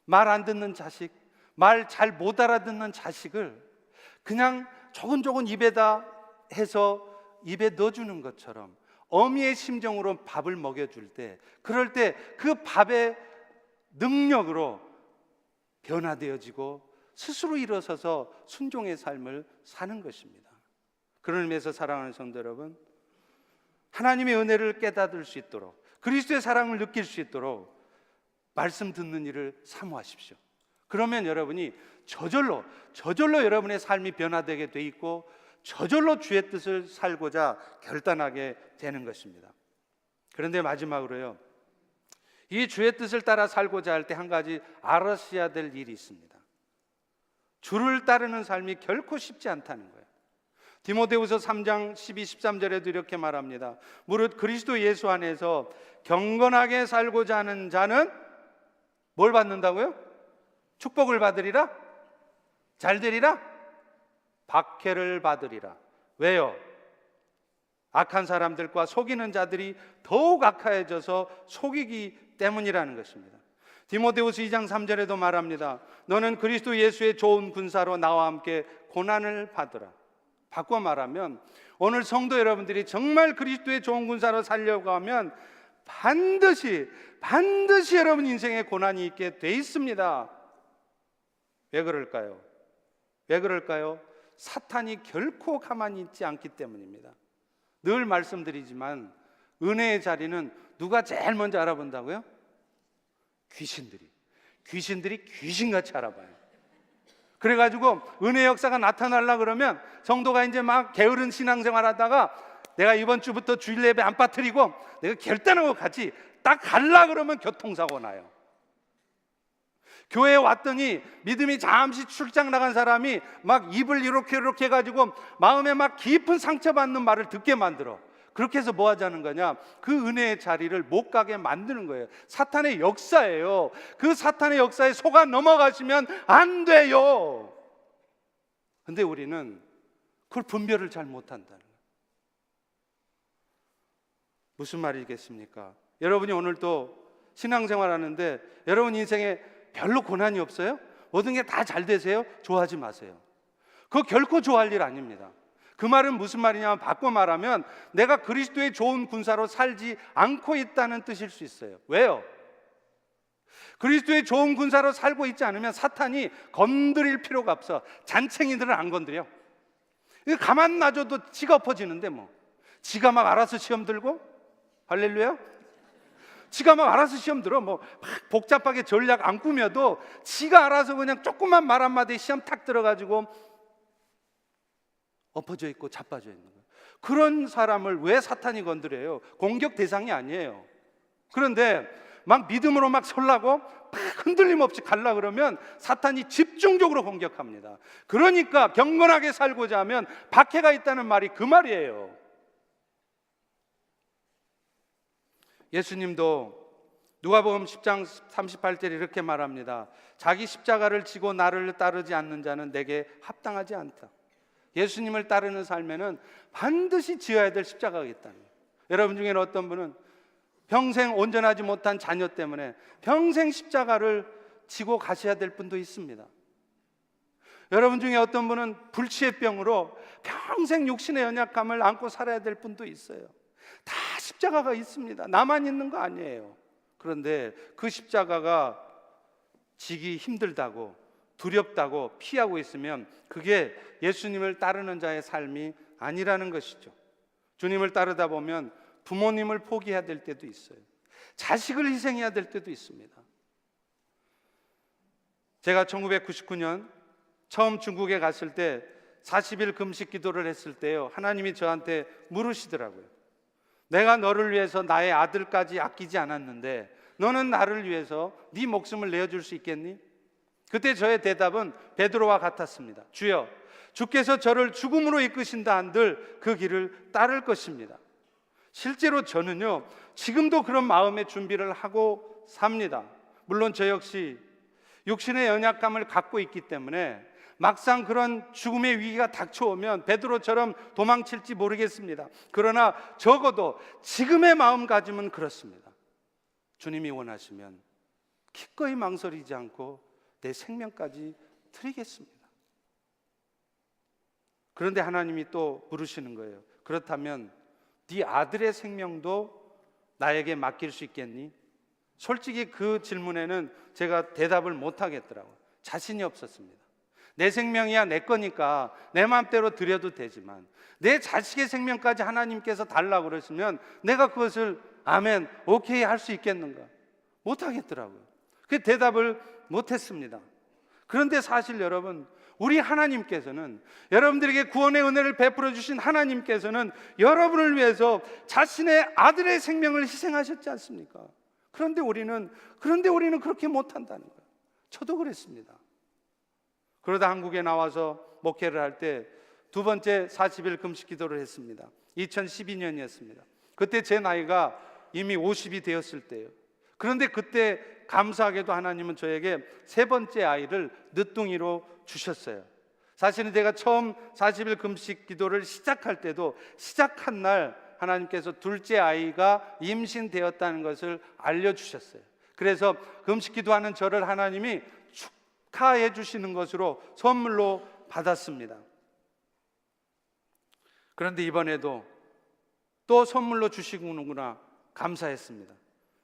말 안 듣는 자식, 말 잘 못 알아듣는 자식을 그냥 조근조근 입에다 해서 입에 넣어주는 것처럼 어미의 심정으로 밥을 먹여줄 때, 그럴 때 그 밥의 능력으로 변화되어지고 스스로 일어서서 순종의 삶을 사는 것입니다. 그런 의미에서 사랑하는 성도 여러분, 하나님의 은혜를 깨닫을 수 있도록, 그리스도의 사랑을 느낄 수 있도록 말씀 듣는 일을 사모하십시오. 그러면 여러분이 저절로 여러분의 삶이 변화되게 돼 있고 저절로 주의 뜻을 살고자 결단하게 되는 것입니다. 그런데 마지막으로요, 이 주의 뜻을 따라 살고자 할 때 한 가지 알아셔야 될 일이 있습니다. 주를 따르는 삶이 결코 쉽지 않다는 거예요. 디모데후서 3장 12, 13절에도 이렇게 말합니다. 무릇 그리스도 예수 안에서 경건하게 살고자 하는 자는 뭘 받는다고요? 축복을 받으리라? 잘 되리라? 박해를 받으리라. 왜요? 악한 사람들과 속이는 자들이 더욱 악하여져서 속이기 때문이라는 것입니다. 디모데후서 2장 3절에도 말합니다. 너는 그리스도 예수의 좋은 군사로 나와 함께 고난을 받으라. 바꿔 말하면 오늘 성도 여러분들이 정말 그리스도의 좋은 군사로 살려고 하면 반드시 여러분 인생에 고난이 있게 돼 있습니다. 왜 그럴까요? 왜 그럴까요? 사탄이 결코 가만히 있지 않기 때문입니다. 늘 말씀드리지만 은혜의 자리는 누가 제일 먼저 알아본다고요? 귀신들이 귀신같이 알아봐요. 그래가지고 은혜 역사가 나타나려고 그러면 성도가 이제 막 게으른 신앙생활 하다가 내가 이번 주부터 주일 예배 안 빠뜨리고 내가 결단하고 같이 딱 갈라 그러면 교통사고 나요. 교회에 왔더니 믿음이 잠시 출장 나간 사람이 막 입을 이렇게 해가지고 마음에 막 깊은 상처받는 말을 듣게 만들어. 그렇게 해서 뭐 하자는 거냐? 그 은혜의 자리를 못 가게 만드는 거예요. 사탄의 역사예요. 그 사탄의 역사에 속아 넘어가시면 안 돼요. 근데 우리는 그걸 분별을 잘 못한다는 거예요. 무슨 말이겠습니까? 여러분이 오늘 또 신앙생활 하는데 여러분 인생에 별로 고난이 없어요? 모든 게 다 잘 되세요? 좋아하지 마세요. 그거 결코 좋아할 일 아닙니다. 그 말은 무슨 말이냐면 바꿔 말하면 내가 그리스도의 좋은 군사로 살지 않고 있다는 뜻일 수 있어요. 왜요? 그리스도의 좋은 군사로 살고 있지 않으면 사탄이 건드릴 필요가 없어. 잔챙이들은 안 건드려. 가만 놔줘도 지가 엎어지는데 뭐. 지가 막 알아서 시험 들고 할렐루야? 지가 막 알아서 시험 들어. 뭐 막 복잡하게 전략 안 꾸며도 지가 알아서 그냥 조그만 말 한마디에 시험 탁 들어가지고 엎어져 있고 자빠져 있는 거예요. 그런 사람을 왜 사탄이 건드려요? 공격 대상이 아니에요. 그런데 막 믿음으로 막 설라고 막 흔들림 없이 갈라 그러면 사탄이 집중적으로 공격합니다. 그러니까 경건하게 살고자 하면 박해가 있다는 말이 그 말이에요. 예수님도 누가복음 10장 38절에 이렇게 말합니다. 자기 십자가를 지고 나를 따르지 않는 자는 내게 합당하지 않다. 예수님을 따르는 삶에는 반드시 지어야 될 십자가가 있다는 거예요. 여러분 중에는 어떤 분은 평생 온전하지 못한 자녀 때문에 평생 십자가를 지고 가셔야 될 분도 있습니다. 여러분 중에 어떤 분은 불치의병으로 평생 육신의 연약함을 안고 살아야 될 분도 있어요. 다 십자가가 있습니다. 나만 있는 거 아니에요. 그런데 그 십자가가 지기 힘들다고 두렵다고 피하고 있으면 그게 예수님을 따르는 자의 삶이 아니라는 것이죠. 주님을 따르다 보면 부모님을 포기해야 될 때도 있어요. 자식을 희생해야 될 때도 있습니다. 제가 1999년 처음 중국에 갔을 때 40일 금식 기도를 했을 때요, 하나님이 저한테 물으시더라고요. 내가 너를 위해서 나의 아들까지 아끼지 않았는데 너는 나를 위해서 네 목숨을 내어줄 수 있겠니? 그때 저의 대답은 베드로와 같았습니다. 주여, 주께서 저를 죽음으로 이끄신다 한들 그 길을 따를 것입니다. 실제로 저는요, 지금도 그런 마음의 준비를 하고 삽니다. 물론 저 역시 육신의 연약감을 갖고 있기 때문에 막상 그런 죽음의 위기가 닥쳐오면 베드로처럼 도망칠지 모르겠습니다. 그러나 적어도 지금의 마음가짐은 그렇습니다. 주님이 원하시면 기꺼이 망설이지 않고 내 생명까지 드리겠습니다. 그런데 하나님이 또 물으시는 거예요. 그렇다면 네 아들의 생명도 나에게 맡길 수 있겠니? 솔직히 그 질문에는 제가 대답을 못 하겠더라고요. 자신이 없었습니다. 내 생명이야 내 거니까 내 마음대로 드려도 되지만 내 자식의 생명까지 하나님께서 달라고 그러시면 내가 그것을 아멘, 오케이 할 수 있겠는가? 못 하겠더라고요. 그 대답을 못 했습니다. 그런데 사실 여러분, 우리 하나님께서는, 여러분들에게 구원의 은혜를 베풀어 주신 하나님께서는 여러분을 위해서 자신의 아들의 생명을 희생하셨지 않습니까? 그런데 우리는 그렇게 못한다는 거예요. 저도 그랬습니다. 그러다 한국에 나와서 목회를 할 때 두 번째 40일 금식 기도를 했습니다. 2012년이었습니다. 그때 제 나이가 이미 50이 되었을 때예요. 그런데 그때 감사하게도 하나님은 저에게 세 번째 아이를 늦둥이로 주셨어요. 사실은 제가 처음 40일 금식 기도를 시작할 때도 시작한 날 하나님께서 둘째 아이가 임신되었다는 것을 알려주셨어요. 그래서 금식 기도하는 저를 하나님이 축하해 주시는 것으로 선물로 받았습니다. 그런데 이번에도 또 선물로 주시는구나 감사했습니다.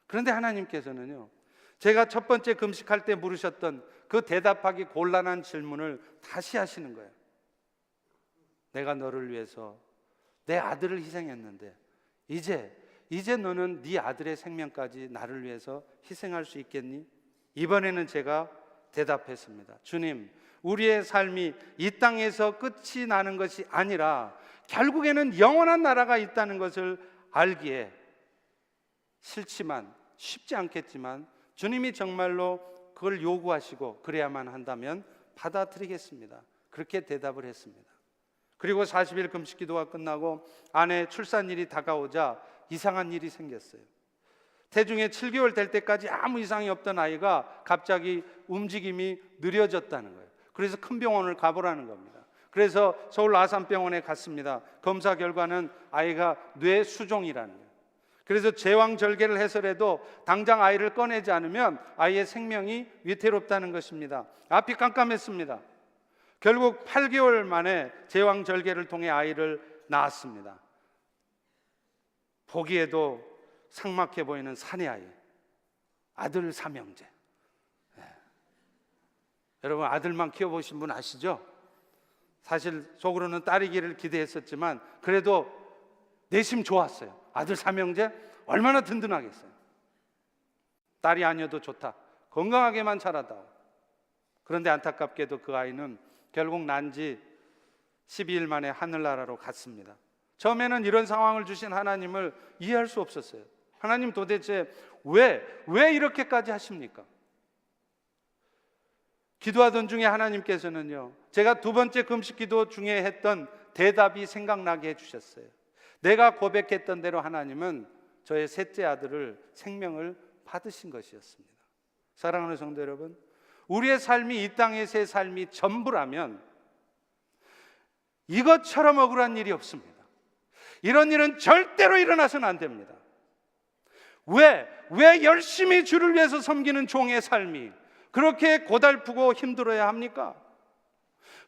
그런데 하나님께서는요, 제가 첫 번째 금식할 때 물으셨던 그 대답하기 곤란한 질문을 다시 하시는 거예요. 내가 너를 위해서 내 아들을 희생했는데 이제 너는 네 아들의 생명까지 나를 위해서 희생할 수 있겠니? 이번에는 제가 대답했습니다. 주님, 우리의 삶이 이 땅에서 끝이 나는 것이 아니라 결국에는 영원한 나라가 있다는 것을 알기에 싫지만, 쉽지 않겠지만 주님이 정말로 그걸 요구하시고 그래야만 한다면 받아들이겠습니다. 그렇게 대답을 했습니다. 그리고 40일 금식 기도가 끝나고 아내 출산일이 다가오자 이상한 일이 생겼어요. 태중에 7개월 될 때까지 아무 이상이 없던 아이가 갑자기 움직임이 느려졌다는 거예요. 그래서 큰 병원을 가보라는 겁니다. 그래서 서울 아산병원에 갔습니다. 검사 결과는 아이가 뇌수종이라는 거예요. 그래서 제왕절개를 해서라도 당장 아이를 꺼내지 않으면 아이의 생명이 위태롭다는 것입니다. 앞이 깜깜했습니다. 결국 8개월 만에 제왕절개를 통해 아이를 낳았습니다. 보기에도 삭막해 보이는 사내 아이, 아들 삼형제. 여러분, 아들만 키워보신 분 아시죠? 사실 속으로는 딸이기를 기대했었지만 그래도 내심 좋았어요. 아들 삼형제 얼마나 든든하겠어요. 딸이 아니어도 좋다, 건강하게만 자라다. 그런데 안타깝게도 그 아이는 결국 난 지 12일 만에 하늘나라로 갔습니다. 처음에는 이런 상황을 주신 하나님을 이해할 수 없었어요. 하나님 도대체 왜 이렇게까지 하십니까? 기도하던 중에 하나님께서는요, 제가 두 번째 금식 기도 중에 했던 대답이 생각나게 해주셨어요. 내가 고백했던 대로 하나님은 저의 셋째 아들을 생명을 받으신 것이었습니다. 사랑하는 성도 여러분, 우리의 삶이 이 땅에서의 삶이 전부라면 이것처럼 억울한 일이 없습니다. 이런 일은 절대로 일어나서는 안 됩니다. 왜 열심히 주를 위해서 섬기는 종의 삶이 그렇게 고달프고 힘들어야 합니까?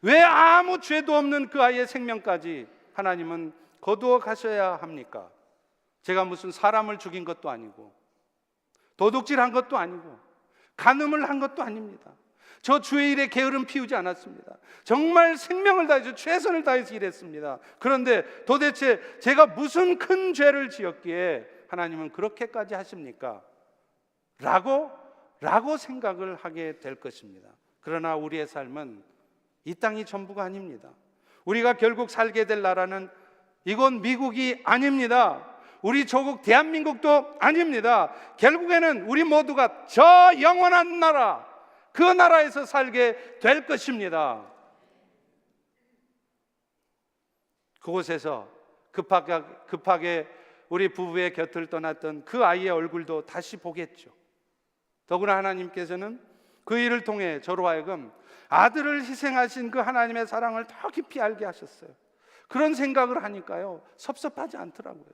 왜 아무 죄도 없는 그 아이의 생명까지 하나님은 거두어 가셔야 합니까? 제가 무슨 사람을 죽인 것도 아니고 도둑질한 것도 아니고 간음을 한 것도 아닙니다. 저 주의 일에 게으름 피우지 않았습니다. 정말 생명을 다해서 최선을 다해서 일했습니다. 그런데 도대체 제가 무슨 큰 죄를 지었기에 하나님은 그렇게까지 하십니까? 라고 생각을 하게 될 것입니다. 그러나 우리의 삶은 이 땅이 전부가 아닙니다. 우리가 결국 살게 될 나라는 이건 미국이 아닙니다. 우리 조국 대한민국도 아닙니다. 결국에는 우리 모두가 저 영원한 나라, 그 나라에서 살게 될 것입니다. 그곳에서 급하게 우리 부부의 곁을 떠났던 그 아이의 얼굴도 다시 보겠죠. 더구나 하나님께서는 그 일을 통해 저로 하여금 아들을 희생하신 그 하나님의 사랑을 더 깊이 알게 하셨어요. 그런 생각을 하니까요, 섭섭하지 않더라고요.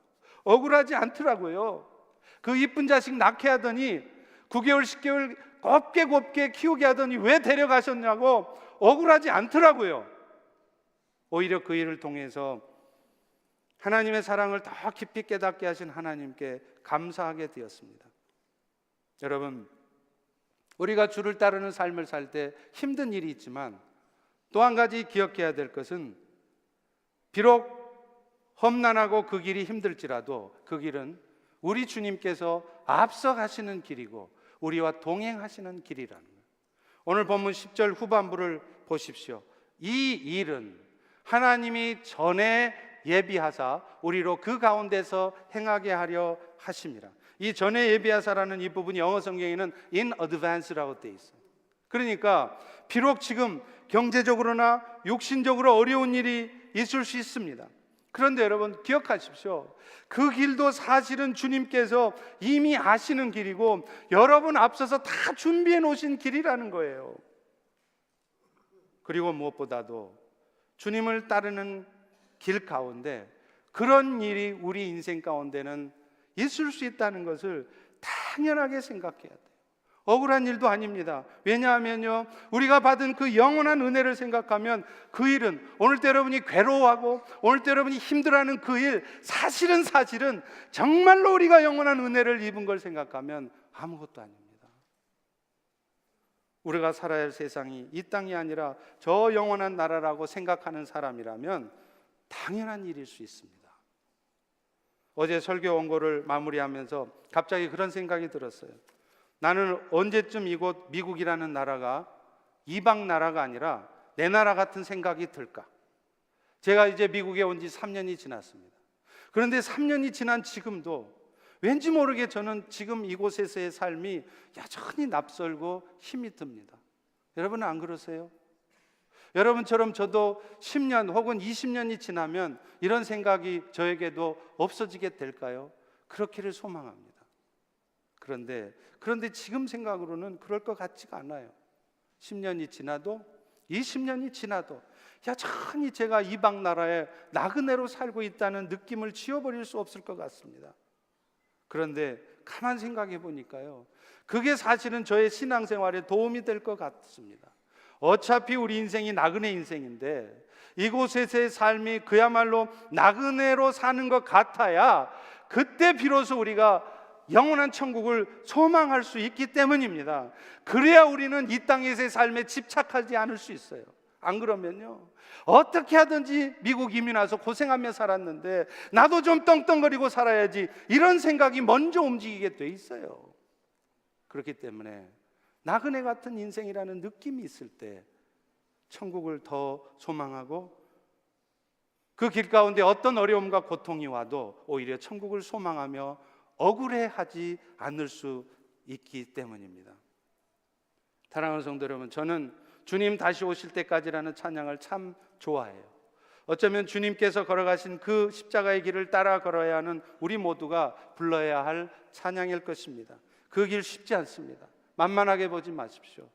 억울하지 않더라고요. 그 이쁜 자식 낳게 하더니 9개월 10개월 곱게 키우게 하더니 왜 데려가셨냐고 억울하지 않더라고요. 오히려 그 일을 통해서 하나님의 사랑을 더 깊이 깨닫게 하신 하나님께 감사하게 되었습니다. 여러분, 우리가 주를 따르는 삶을 살 때 힘든 일이 있지만 또 한 가지 기억해야 될 것은 비록 험난하고 그 길이 힘들지라도 그 길은 우리 주님께서 앞서 가시는 길이고 우리와 동행하시는 길이라는 거예요. 오늘 본문 10절 후반부를 보십시오. 이 일은 하나님이 전에 예비하사 우리로 그 가운데서 행하게 하려 하심이라. 이 전에 예비하사라는 이 부분이 영어 성경에는 in advance라고 되어 있어요. 그러니까 비록 지금 경제적으로나 육신적으로 어려운 일이 있을 수 있습니다. 그런데 여러분 기억하십시오. 그 길도 사실은 주님께서 이미 아시는 길이고 여러분 앞서서 다 준비해 놓으신 길이라는 거예요. 그리고 무엇보다도 주님을 따르는 길 가운데 그런 일이 우리 인생 가운데는 있을 수 있다는 것을 당연하게 생각해야 돼요. 억울한 일도 아닙니다. 왜냐하면요, 우리가 받은 그 영원한 은혜를 생각하면 그 일은, 오늘 때 여러분이 괴로워하고 오늘 때 여러분이 힘들어하는 그 일, 사실은 정말로 우리가 영원한 은혜를 입은 걸 생각하면 아무것도 아닙니다. 우리가 살아야 할 세상이 이 땅이 아니라 저 영원한 나라라고 생각하는 사람이라면 당연한 일일 수 있습니다. 어제 설교 원고를 마무리하면서 갑자기 그런 생각이 들었어요. 나는 언제쯤 이곳 미국이라는 나라가 이방 나라가 아니라 내 나라 같은 생각이 들까? 제가 이제 미국에 온 지 3년이 지났습니다. 그런데 3년이 지난 지금도 왠지 모르게 저는 지금 이곳에서의 삶이 여전히 낯설고 힘이 듭니다. 여러분은 안 그러세요? 여러분처럼 저도 10년 혹은 20년이 지나면 이런 생각이 저에게도 없어지게 될까요? 그렇기를 소망합니다. 그런데 지금 생각으로는 그럴 것 같지가 않아요. 10년이 지나도 20년이 지나도 여전히 제가 이방 나라에 나그네로 살고 있다는 느낌을 지워버릴 수 없을 것 같습니다. 그런데 가만 생각해 보니까요, 그게 사실은 저의 신앙생활에 도움이 될 것 같습니다. 어차피 우리 인생이 나그네 인생인데 이곳에서의 삶이 그야말로 나그네로 사는 것 같아야 그때 비로소 우리가 영원한 천국을 소망할 수 있기 때문입니다. 그래야 우리는 이 땅에서의 삶에 집착하지 않을 수 있어요. 안 그러면요, 어떻게 하든지 미국 이민 와서 고생하며 살았는데 나도 좀 떵떵거리고 살아야지, 이런 생각이 먼저 움직이게 돼 있어요. 그렇기 때문에 나그네 같은 인생이라는 느낌이 있을 때 천국을 더 소망하고, 그 길 가운데 어떤 어려움과 고통이 와도 오히려 천국을 소망하며 억울해하지 않을 수 있기 때문입니다. 사랑하는 성도 여러분, 저는 주님 다시 오실 때까지라는 찬양을 참 좋아해요. 어쩌면 주님께서 걸어가신 그 십자가의 길을 따라 걸어야 하는 우리 모두가 불러야 할 찬양일 것입니다. 그 길 쉽지 않습니다. 만만하게 보지 마십시오.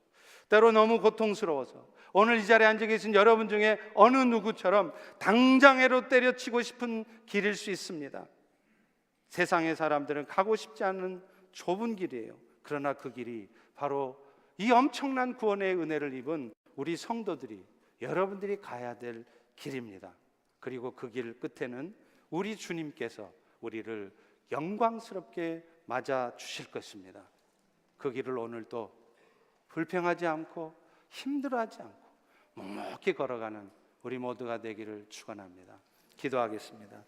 때로 너무 고통스러워서 오늘 이 자리에 앉아 계신 여러분 중에 어느 누구처럼 당장에로 때려치고 싶은 길일 수 있습니다. 세상의 사람들은 가고 싶지 않은 좁은 길이에요. 그러나 그 길이 바로 이 엄청난 구원의 은혜를 입은 우리 성도들이, 여러분들이 가야 될 길입니다. 그리고 그 길 끝에는 우리 주님께서 우리를 영광스럽게 맞아 주실 것입니다. 그 길을 오늘도 불평하지 않고 힘들어하지 않고 묵묵히 걸어가는 우리 모두가 되기를 축원합니다. 기도하겠습니다.